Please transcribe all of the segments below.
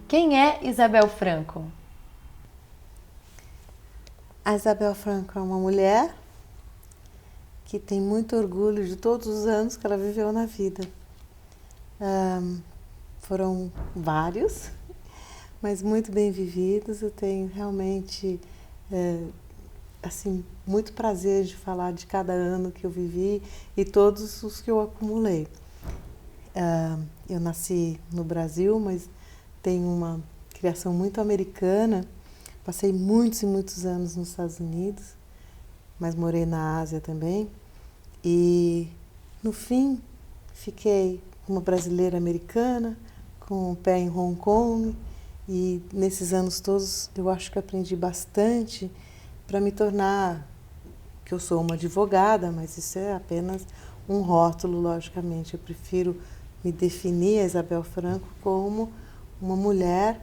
Quem é Isabel Franco? A Isabel Franco é uma mulher que tem muito orgulho de todos os anos que ela viveu na vida. Foram vários, mas muito bem vividos. Eu tenho realmente assim, muito prazer de falar de cada ano que eu vivi e todos os que eu acumulei. Eu nasci no Brasil, mas tenho uma criação muito americana. Passei muitos e muitos anos nos Estados Unidos, mas morei na Ásia também. E, no fim, fiquei uma brasileira americana, com o pé em Hong Kong. E, nesses anos todos, eu acho que aprendi bastante para me tornar, que eu sou uma advogada, mas isso é apenas um rótulo, logicamente. Eu prefiro me definir, a Isabel Franco, como uma mulher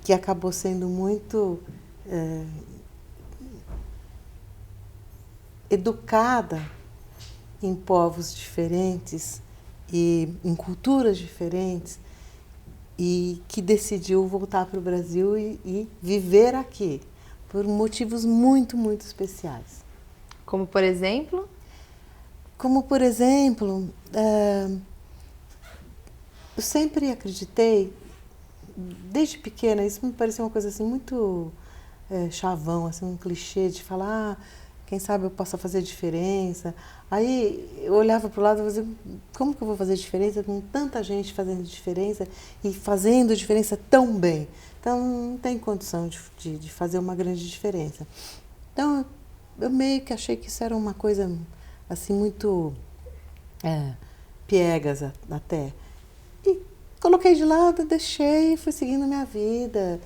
que acabou sendo muito educada em povos diferentes e em culturas diferentes e que decidiu voltar para o Brasil e viver aqui por motivos muito, muito especiais. Como por exemplo? Como, por exemplo, eu sempre acreditei, desde pequena, isso me parecia uma coisa assim muito chavão, assim, um clichê de falar, quem sabe eu possa fazer diferença. Aí eu olhava para o lado e dizia, como que eu vou fazer diferença com tanta gente fazendo diferença e fazendo diferença tão bem? Então não tem condição de fazer uma grande diferença. Então eu meio que achei que isso era uma coisa assim muito piegas até. E coloquei de lado, deixei e fui seguindo minha vida,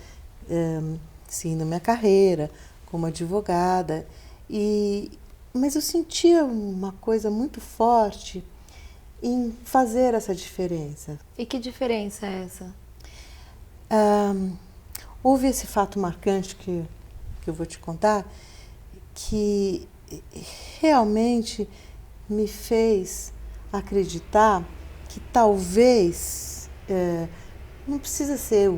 seguindo minha carreira como advogada. Mas eu sentia uma coisa muito forte em fazer essa diferença. E que diferença é essa? Houve esse fato marcante que eu vou te contar, que realmente me fez acreditar que talvez não precisa ser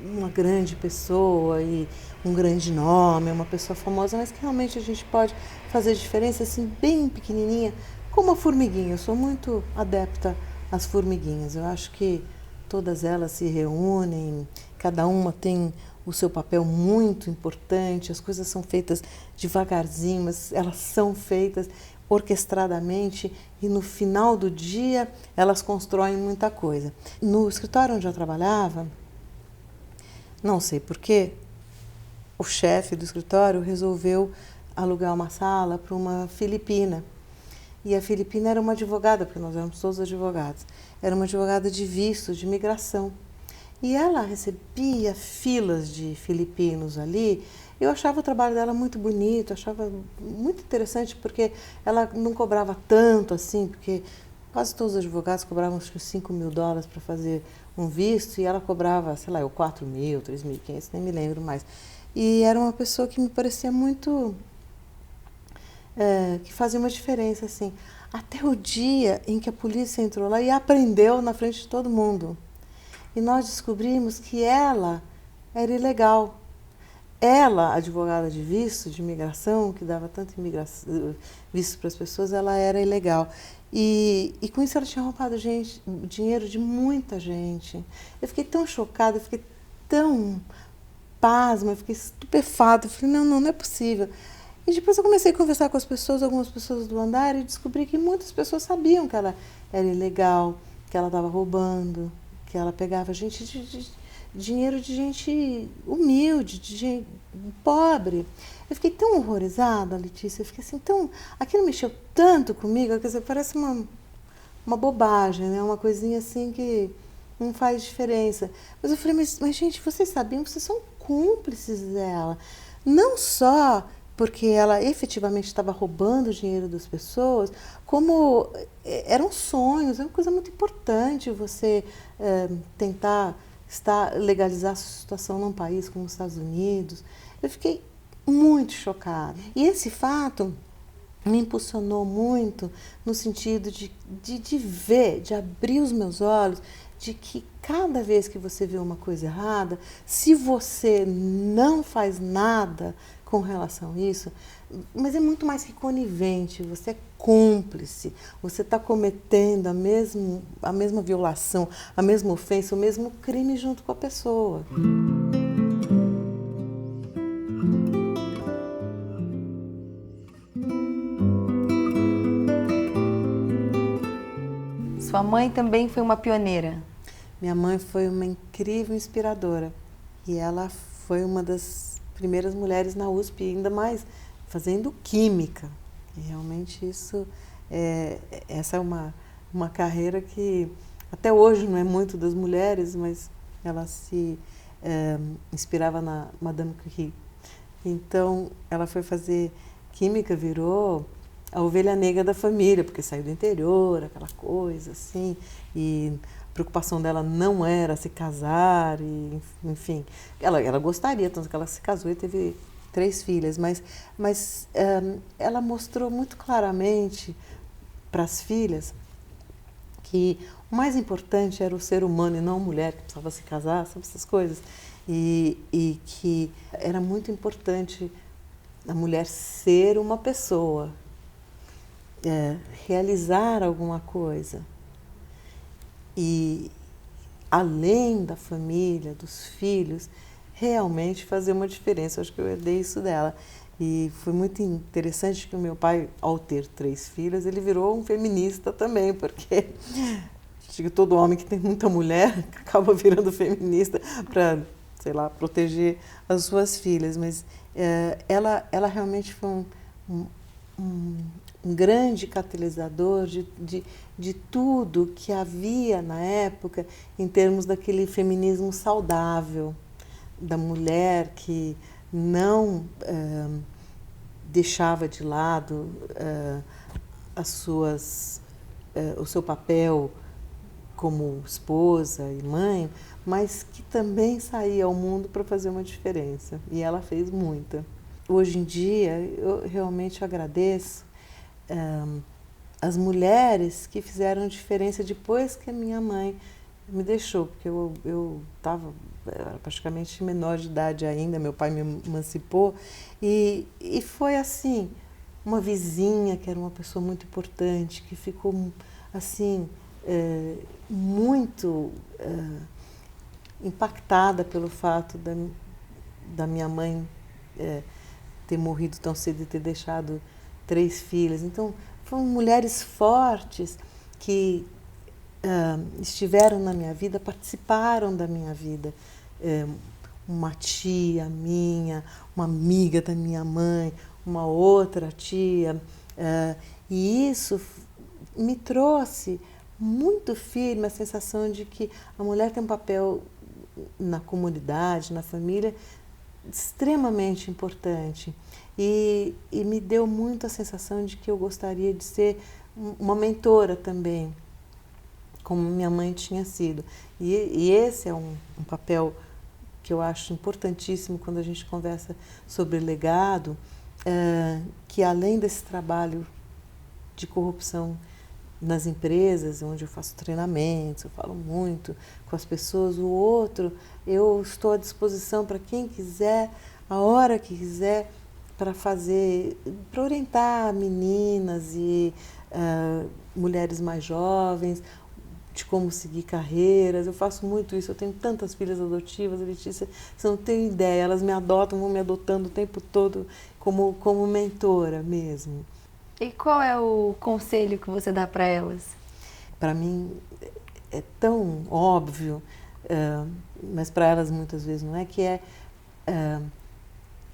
uma grande pessoa e um grande nome, uma pessoa famosa, mas que realmente a gente pode fazer diferença assim bem pequenininha, como a formiguinha. Eu sou muito adepta às formiguinhas. Eu acho que todas elas se reúnem, cada uma tem o seu papel muito importante, as coisas são feitas devagarzinho, mas elas são feitas orquestradamente e no final do dia elas constroem muita coisa. No escritório onde eu trabalhava, não sei porquê, o chefe do escritório resolveu alugar uma sala para uma filipina. E a filipina era uma advogada, porque nós éramos todos advogados, era uma advogada de visto, de imigração. E ela recebia filas de filipinos ali. Eu achava o trabalho dela muito bonito, achava muito interessante, porque ela não cobrava tanto assim, porque quase todos os advogados cobravam acho que $5.000 para fazer um visto, e ela cobrava, sei lá, 4.000, 3.500, nem me lembro mais. E era uma pessoa que me parecia muito... que fazia uma diferença, assim. Até o dia em que a polícia entrou lá e apreendeu na frente de todo mundo. E nós descobrimos que ela era ilegal. Ela, advogada de visto, de imigração, que dava tanto visto para as pessoas, ela era ilegal. E com isso ela tinha roubado dinheiro de muita gente. Eu fiquei tão chocada, eu fiquei tão pasma, eu fiquei estupefada. Eu falei, não é possível. E depois eu comecei a conversar com as pessoas, algumas pessoas do andar, e descobri que muitas pessoas sabiam que ela era ilegal, que ela estava roubando, que ela pegava dinheiro de gente humilde, de gente pobre. Eu fiquei tão horrorizada, Letícia, eu fiquei assim, aquilo mexeu tanto comigo, quer dizer, parece uma bobagem, né? Uma coisinha assim que não faz diferença. Mas eu falei, mas gente, vocês sabiam, vocês são cúmplices dela. Não só porque ela efetivamente estava roubando o dinheiro das pessoas, como eram sonhos, é uma coisa muito importante você tentar legalizar a situação num país como os Estados Unidos. Eu fiquei muito chocada. E esse fato me impulsionou muito no sentido de ver, de abrir os meus olhos, de que cada vez que você vê uma coisa errada, se você não faz nada com relação a isso, mas é muito mais que conivente, você é cúmplice, você está cometendo a mesma violação, a mesma ofensa, o mesmo crime junto com a pessoa. Sua mãe também foi uma pioneira. Minha mãe foi uma incrível inspiradora e ela foi uma das primeiras mulheres na USP, ainda mais fazendo química. E realmente essa é uma carreira que até hoje não é muito das mulheres, mas ela se inspirava na Madame Curie. Então ela foi fazer química, virou a ovelha negra da família, porque saiu do interior, aquela coisa assim, e a preocupação dela não era se casar, e, enfim, ela gostaria, tanto que ela se casou e teve 3 filhas, mas ela mostrou muito claramente para as filhas que o mais importante era o ser humano e não a mulher, que precisava se casar, sabe, essas coisas, e que era muito importante a mulher ser uma pessoa, realizar alguma coisa e, além da família, dos filhos, realmente fazer uma diferença. Eu acho que eu herdei isso dela. E foi muito interessante que o meu pai, ao ter 3 filhas, ele virou um feminista também, porque acho que todo homem que tem muita mulher acaba virando feminista para, sei lá, proteger as suas filhas. Mas ela realmente foi um grande catalisador de tudo que havia na época em termos daquele feminismo saudável, da mulher que não deixava de lado o seu papel como esposa e mãe, mas que também saía ao mundo para fazer uma diferença. E ela fez muita. Hoje em dia, eu realmente agradeço as mulheres que fizeram diferença depois que a minha mãe me deixou, porque eu estava praticamente menor de idade ainda, meu pai me emancipou, e foi assim, uma vizinha que era uma pessoa muito importante, que ficou assim, muito impactada pelo fato da minha mãe ter morrido tão cedo e ter deixado 3 filhas. Então, foram mulheres fortes que estiveram na minha vida, participaram da minha vida. Uma tia minha, uma amiga da minha mãe, uma outra tia. E isso me trouxe muito firme a sensação de que a mulher tem um papel na comunidade, na família, extremamente importante. E me deu muito a sensação de que eu gostaria de ser uma mentora também, como minha mãe tinha sido. E esse é um papel que eu acho importantíssimo quando a gente conversa sobre legado, que além desse trabalho de corrupção nas empresas, onde eu faço treinamentos, eu falo muito com as pessoas, o outro, eu estou à disposição para quem quiser, a hora que quiser, para orientar meninas e mulheres mais jovens, de como seguir carreiras. Eu faço muito isso, eu tenho tantas filhas adotivas, Letícia, você não tem ideia, elas me adotam, vão me adotando o tempo todo como mentora mesmo. E qual é o conselho que você dá para elas? Para mim é tão óbvio, mas para elas muitas vezes não é, que é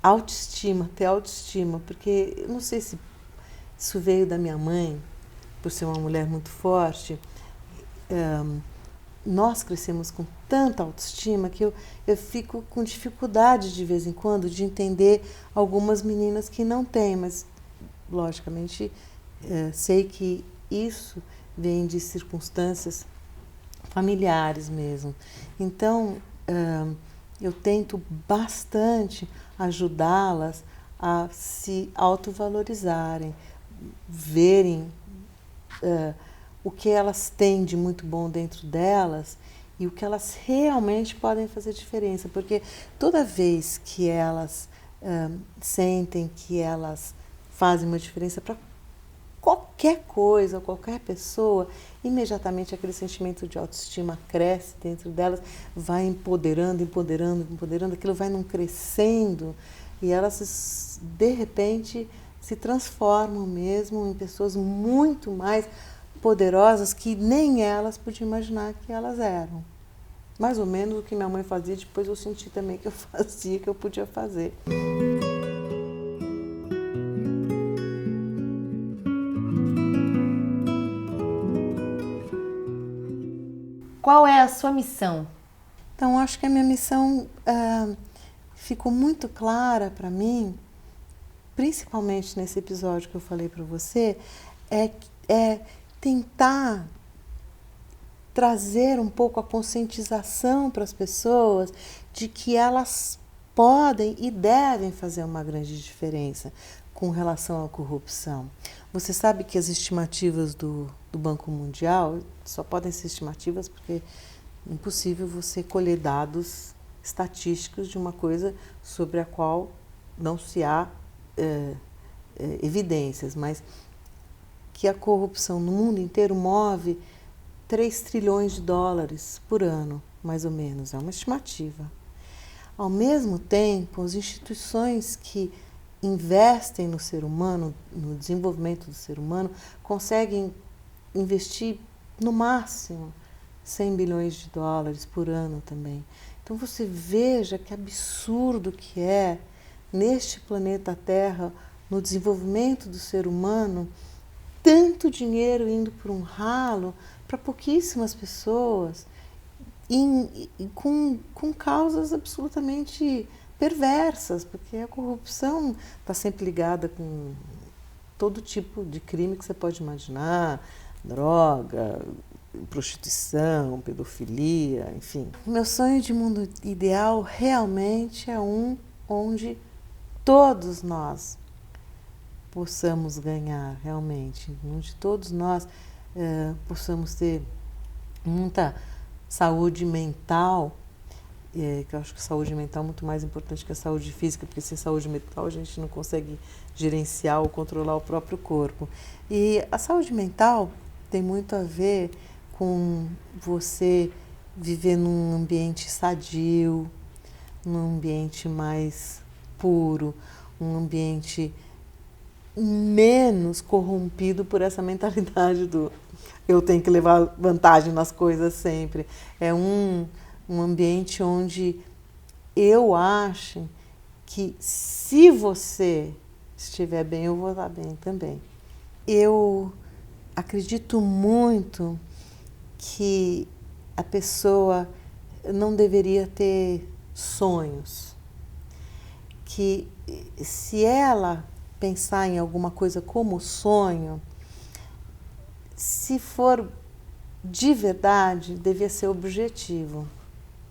autoestima, ter autoestima, porque eu não sei se isso veio da minha mãe, por ser uma mulher muito forte, nós crescemos com tanta autoestima que eu fico com dificuldade de vez em quando de entender algumas meninas que não têm, mas logicamente sei que isso vem de circunstâncias familiares mesmo. Então eu tento bastante ajudá-las a se autovalorizarem, verem o que elas têm de muito bom dentro delas e o que elas realmente podem fazer diferença, porque toda vez que elas sentem que elas fazem uma diferença para qualquer coisa, qualquer pessoa, imediatamente aquele sentimento de autoestima cresce dentro delas, vai empoderando, aquilo vai num crescendo e elas, de repente, se transformam mesmo em pessoas muito mais poderosas que nem elas podiam imaginar que elas eram. Mais ou menos o que minha mãe fazia, depois eu senti também que eu fazia, que eu podia fazer. Qual é a sua missão? Então, acho que a minha missão ficou muito clara para mim, principalmente nesse episódio que eu falei para você, é tentar trazer um pouco a conscientização para as pessoas de que elas podem e devem fazer uma grande diferença com relação à corrupção. Você sabe que as estimativas do Banco Mundial só podem ser estimativas porque é impossível você colher dados estatísticos de uma coisa sobre a qual não se há evidências, mas que a corrupção no mundo inteiro move 3 trilhões de dólares por ano, mais ou menos, é uma estimativa. Ao mesmo tempo, as instituições que investem no ser humano, no desenvolvimento do ser humano, conseguem investir no máximo 100 bilhões de dólares por ano também. Então você veja que absurdo que é, neste planeta Terra, no desenvolvimento do ser humano, tanto dinheiro indo por um ralo para pouquíssimas pessoas, com causas absolutamente perversas, porque a corrupção está sempre ligada com todo tipo de crime que você pode imaginar, droga, prostituição, pedofilia, enfim. O meu sonho de mundo ideal realmente é um onde todos nós possamos ganhar realmente, onde todos nós possamos ter muita saúde mental, que eu acho que a saúde mental é muito mais importante que a saúde física, porque sem saúde mental a gente não consegue gerenciar ou controlar o próprio corpo. E a saúde mental tem muito a ver com você viver num ambiente sadio, num ambiente mais puro, um ambiente menos corrompido por essa mentalidade do eu tenho que levar vantagem nas coisas sempre. É um ambiente onde eu acho que se você estiver bem, eu vou estar bem também. Eu acredito muito que a pessoa não deveria ter sonhos, que se ela pensar em alguma coisa como sonho, se for de verdade, devia ser objetivo,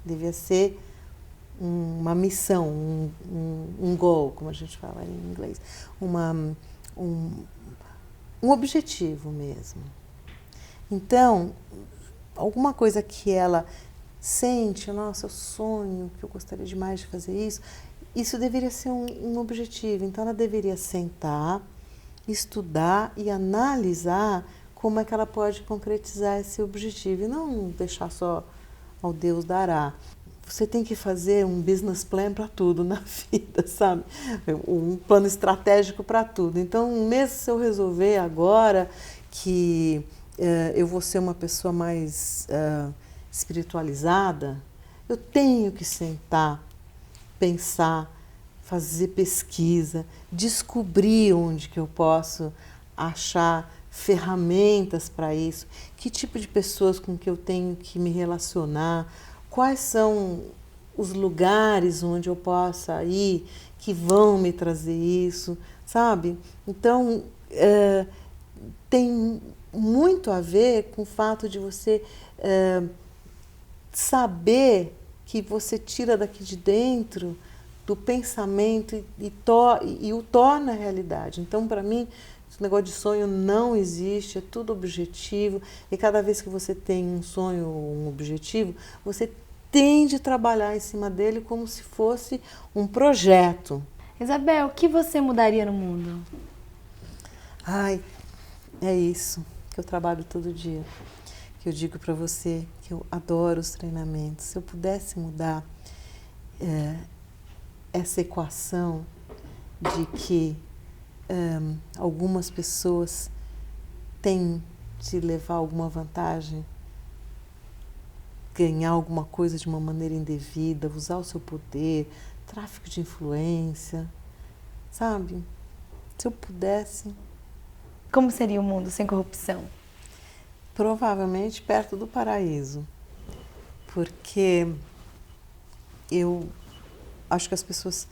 devia ser uma missão, um goal, como a gente fala em inglês, um objetivo mesmo. Então, alguma coisa que ela sente, nossa, eu sonho, que eu gostaria demais de fazer isso deveria ser um objetivo. Então, ela deveria sentar, estudar e analisar como é que ela pode concretizar esse objetivo e não deixar só ao Deus dará. Você tem que fazer um business plan para tudo na vida, sabe? Um plano estratégico para tudo. Então, mesmo se eu resolver agora que eu vou ser uma pessoa mais espiritualizada, eu tenho que sentar, pensar, fazer pesquisa, descobrir onde que eu posso achar ferramentas para isso, que tipo de pessoas com que eu tenho que me relacionar, quais são os lugares onde eu possa ir que vão me trazer isso, sabe? Então, tem muito a ver com o fato de você saber que você tira daqui de dentro do pensamento e o torna realidade. Então, para mim, esse negócio de sonho não existe, é tudo objetivo. E cada vez que você tem um sonho ou um objetivo, você tem de trabalhar em cima dele como se fosse um projeto. Isabel, o que você mudaria no mundo? Ai, é isso que eu trabalho todo dia. Que eu digo para você que eu adoro os treinamentos. Se eu pudesse mudar essa equação de que algumas pessoas têm de levar alguma vantagem, ganhar alguma coisa de uma maneira indevida, usar o seu poder, tráfico de influência, sabe? Se eu pudesse... Como seria o mundo sem corrupção? Provavelmente perto do paraíso, porque eu acho que as pessoas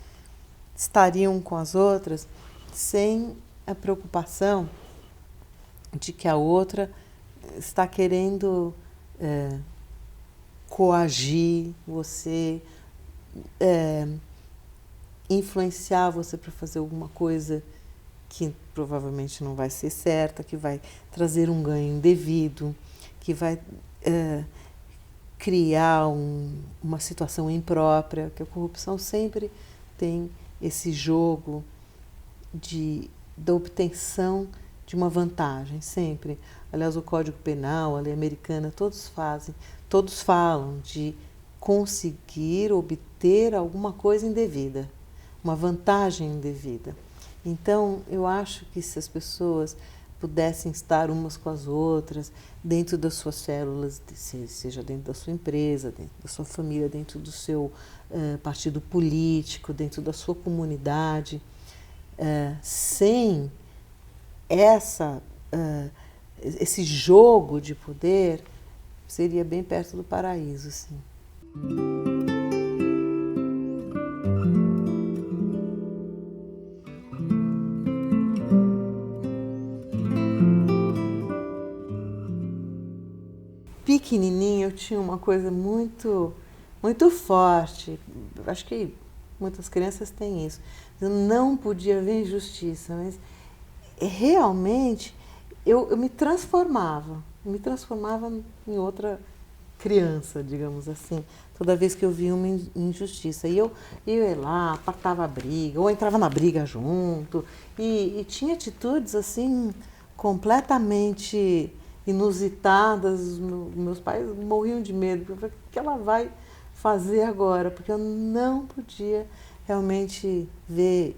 estariam com as outras sem a preocupação de que a outra está querendo coagir você, influenciar você para fazer alguma coisa que provavelmente não vai ser certa, que vai trazer um ganho indevido, que vai criar uma situação imprópria, que a corrupção sempre tem esse jogo da obtenção de uma vantagem, sempre. Aliás, o Código Penal, a lei americana, todos falam de conseguir obter alguma coisa indevida, uma vantagem indevida. Então, eu acho que se as pessoas pudessem estar umas com as outras, dentro das suas células, seja dentro da sua empresa, dentro da sua família, dentro do seu partido político, dentro da sua comunidade, sem esse jogo de poder, seria bem perto do paraíso, sim. Pequenininha eu tinha uma coisa muito forte, acho que muitas crianças têm isso, eu não podia ver injustiça, mas realmente eu me transformava em outra criança, digamos assim, toda vez que eu via uma injustiça. E eu ia lá, apartava a briga, ou entrava na briga junto, e tinha atitudes assim completamente inusitadas. Meus pais morriam de medo. Eu falei, o que ela vai fazer agora? Porque eu não podia realmente ver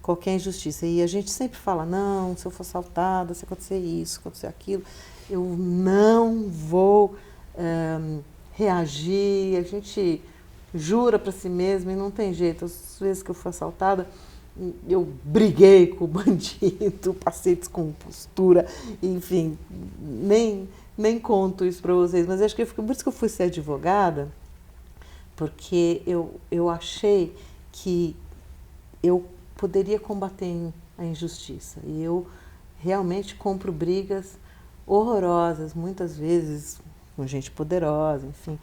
qualquer injustiça. E a gente sempre fala, não, se eu for assaltada, se acontecer isso, se acontecer aquilo, eu não vou reagir. A gente jura para si mesmo e não tem jeito. As vezes que eu fui assaltada, eu briguei com o bandido, passei descompostura, enfim, nem conto isso para vocês, mas acho que por isso que eu fui ser advogada, porque eu achei que eu poderia combater a injustiça. E eu realmente compro brigas horrorosas, muitas vezes com gente poderosa, enfim,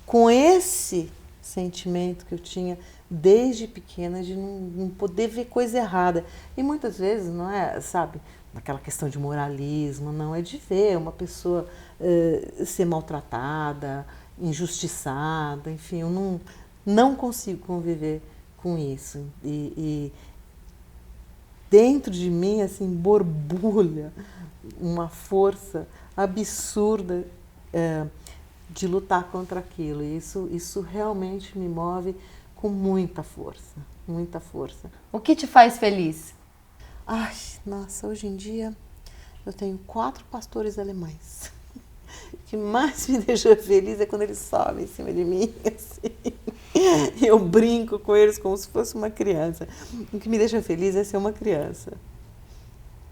com esse sentimento que eu tinha desde pequena de não poder ver coisa errada. E muitas vezes não é, sabe, naquela questão de moralismo, não, é de ver uma pessoa ser maltratada, injustiçada, enfim, eu não consigo conviver com isso. E dentro de mim, assim, borbulha uma força absurda de lutar contra aquilo. E isso realmente me move com muita força, muita força. O que te faz feliz? Ai, nossa, hoje em dia eu tenho 4 pastores alemães. O que mais me deixa feliz é quando eles sobem em cima de mim, assim. Eu brinco com eles como se fosse uma criança. O que me deixa feliz é ser uma criança.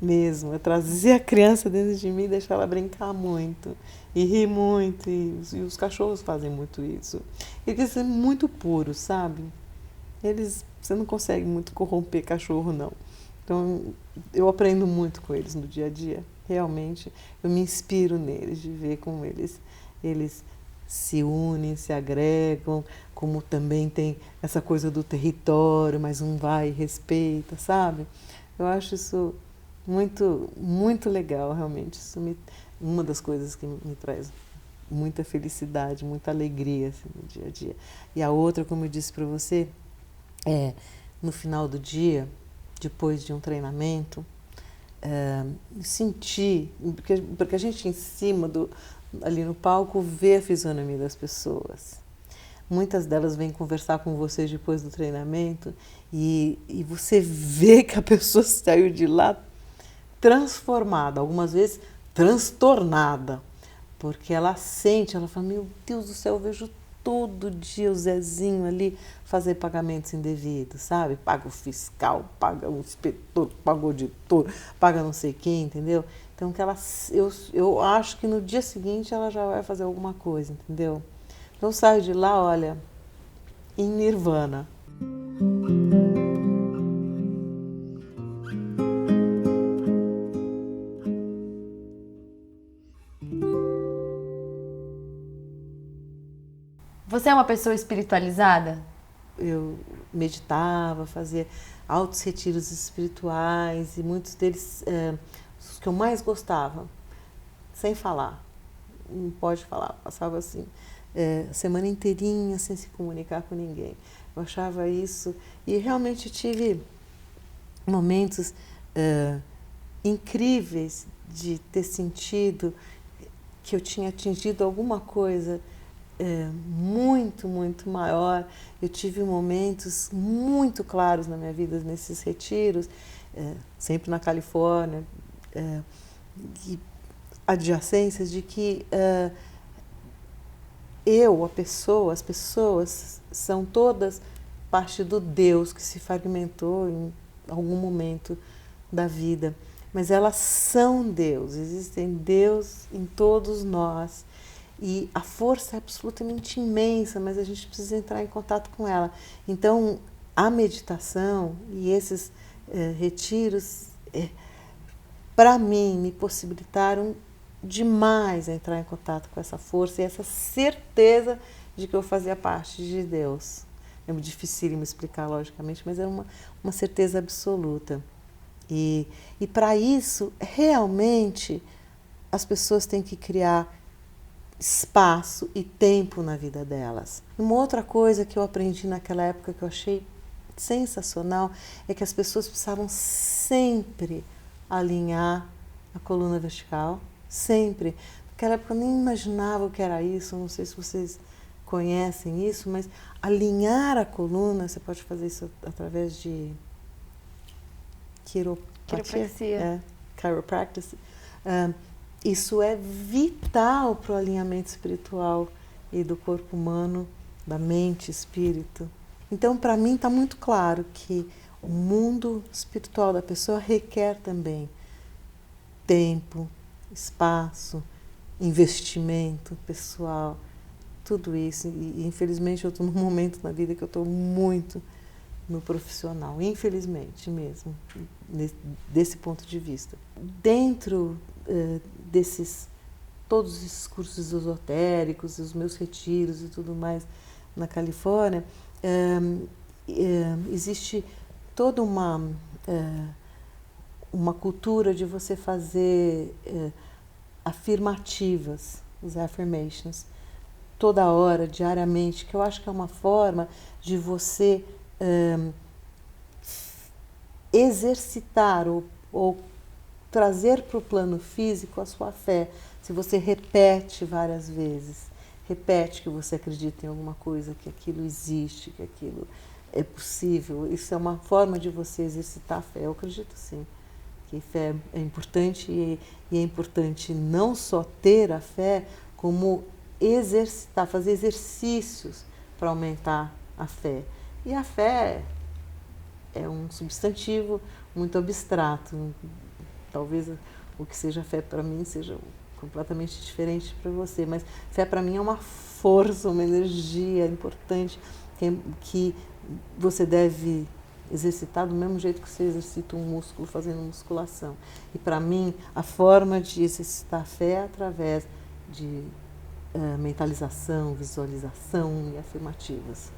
mesmo. Eu trazia a criança dentro de mim e deixar ela brincar muito e rir muito. E os cachorros fazem muito isso. Eles são muito puros, sabe? Você não consegue muito corromper cachorro, não. Então, eu aprendo muito com eles no dia a dia. Realmente, eu me inspiro neles, de ver como eles se unem, se agregam, como também tem essa coisa do território, mas um vai e respeita, sabe? Eu acho isso muito, muito legal, realmente. Uma das coisas que me traz muita felicidade, muita alegria assim, no dia a dia. E a outra, como eu disse para você, no final do dia, depois de um treinamento, sentir, porque a gente em cima ali no palco vê a fisionomia das pessoas. Muitas delas vêm conversar com vocês depois do treinamento e você vê que a pessoa saiu de lá transformada, algumas vezes transtornada, porque ela sente, ela fala, meu Deus do céu, eu vejo todo dia o Zezinho ali fazer pagamentos indevidos, sabe? Paga o fiscal, paga o inspetor, paga o auditor, paga não sei quem, entendeu? Então que eu acho que no dia seguinte ela já vai fazer alguma coisa, entendeu? Então eu saio de lá, olha, em nirvana. Você é uma pessoa espiritualizada? Eu meditava, fazia altos retiros espirituais e muitos deles, os que eu mais gostava, sem falar, não pode falar, passava assim, a semana inteirinha sem se comunicar com ninguém. Eu achava isso e realmente tive momentos incríveis de ter sentido que eu tinha atingido alguma coisa muito, muito maior. Eu tive momentos muito claros na minha vida nesses retiros, sempre na Califórnia, e adjacências de que as pessoas são todas parte do Deus que se fragmentou em algum momento da vida. Mas elas são Deus, existem Deus em todos nós. E a força é absolutamente imensa, mas a gente precisa entrar em contato com ela. Então, a meditação e esses retiros, para mim, me possibilitaram demais entrar em contato com essa força e essa certeza de que eu fazia parte de Deus. É muito difícil me explicar, logicamente, mas é uma certeza absoluta. E para isso, realmente, as pessoas têm que criar espaço e tempo na vida delas. Uma outra coisa que eu aprendi naquela época que eu achei sensacional é que as pessoas precisavam sempre alinhar a coluna vertical, sempre. Naquela época eu nem imaginava o que era isso, não sei se vocês conhecem isso, mas alinhar a coluna, você pode fazer isso através de quiropraxia, chiropractic. Isso é vital para o alinhamento espiritual e do corpo humano, da mente, espírito. Então, para mim, está muito claro que o mundo espiritual da pessoa requer também tempo, espaço, investimento pessoal, tudo isso. E infelizmente, eu estou num momento na vida que eu estou muito no profissional, infelizmente mesmo, desse ponto de vista. Dentro todos esses cursos esotéricos, os meus retiros e tudo mais na Califórnia, existe toda uma cultura de você fazer afirmativas, os affirmations, toda hora, diariamente, que eu acho que é uma forma de você exercitar ou trazer para o plano físico a sua fé. Se você repete várias vezes, repete que você acredita em alguma coisa, que aquilo existe, que aquilo é possível, isso é uma forma de você exercitar a fé. Eu acredito sim, que fé é importante e é importante não só ter a fé, como exercitar, fazer exercícios para aumentar a fé. E a fé é um substantivo muito abstrato. talvez o que seja fé para mim seja completamente diferente para você, mas fé para mim é uma força, uma energia importante que você deve exercitar do mesmo jeito que você exercita um músculo fazendo musculação. E para mim, a forma de exercitar a fé é através de mentalização, visualização e afirmativas.